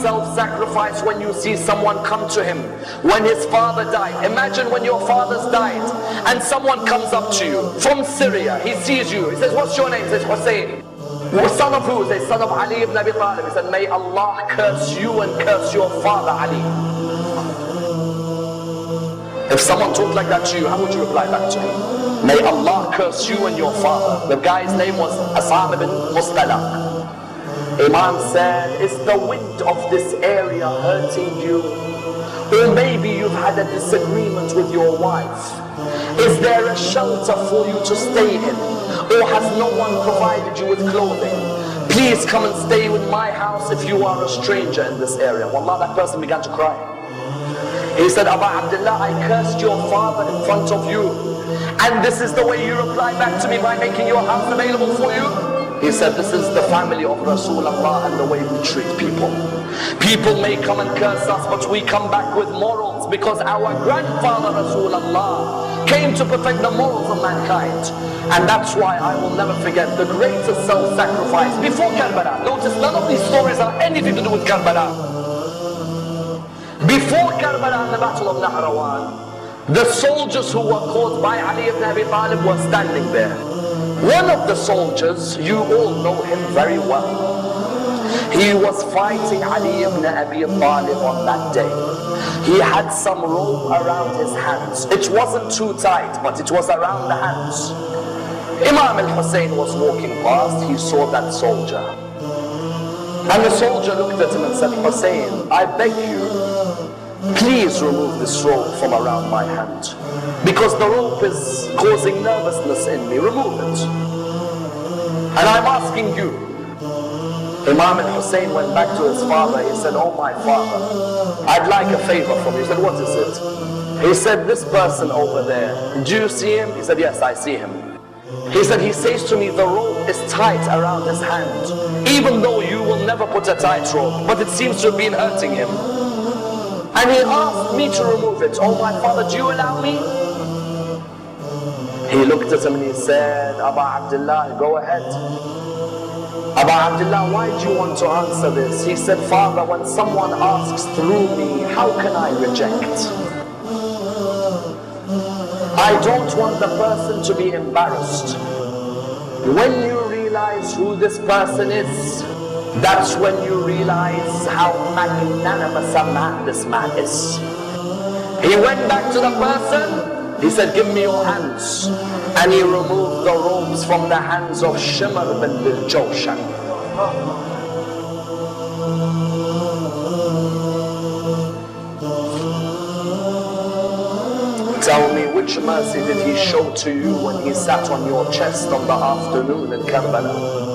self-sacrifice when you see someone come to him when his father died. Imagine when your father's died and someone comes up to you from Syria. He sees you. He says, what's your name? He says, Hussein. Son of who? He says, son of Ali ibn Abi Talib. He said, may Allah curse you and curse your father Ali. If someone talked like that to you, how would you reply back to him? May Allah curse you and your father. The guy's name was Asam ibn Mustalaq. Imam said, is the wind of this area hurting you? Or maybe you've had a disagreement with your wife. Is there a shelter for you to stay in? Or has no one provided you with clothing? Please come and stay with my house if you are a stranger in this area. Wallah, that person began to cry. He said, Aba Abdullah, I cursed your father in front of you. And this is the way you reply back to me by making your house available for you? He said, this is the family of Rasulullah and the way we treat people. People may come and curse us, but we come back with morals because our grandfather Rasulullah came to perfect the morals of mankind. And that's why I will never forget the greatest self-sacrifice before Karbala. Notice none of these stories have anything to do with Karbala. Before Karbala and the Battle of Nahrawan, the soldiers who were caught by Ali ibn Abi Talib were standing there. One of the soldiers, you all know him very well. He was fighting Ali ibn Abi Talib on that day. He had some rope around his hands. It wasn't too tight, but it was around the hands. Imam al-Hussein was walking past. He saw that soldier. And the soldier looked at him and said, Hussein, I beg you, please remove this rope from around my hand. Because the rope is causing nervousness in me. Remove it. And I'm asking you. Imam al-Hussein went back to his father. He said, oh my father, I'd like a favor from you. He said, what is it? He said, this person over there, do you see him? He said, yes, I see him. He said, he says to me, the rope is tight around his hand. Even though you will never put a tight rope, but it seems to have been hurting him. And he asked me to remove it. Oh my father, do you allow me? He looked at him and he said, Aba Abdullah, go ahead. Aba Abdullah, why do you want to answer this? He said, Father, when someone asks through me, how can I reject? I don't want the person to be embarrassed. When you realize who this person is, that's when you realize how magnanimous a man this man is. He went back to the person. He said, give me your hands. And he removed the ropes from the hands of Shimr bin Bil-Jawshan. Tell me, which mercy did he show to you when he sat on your chest on the afternoon in Karbala?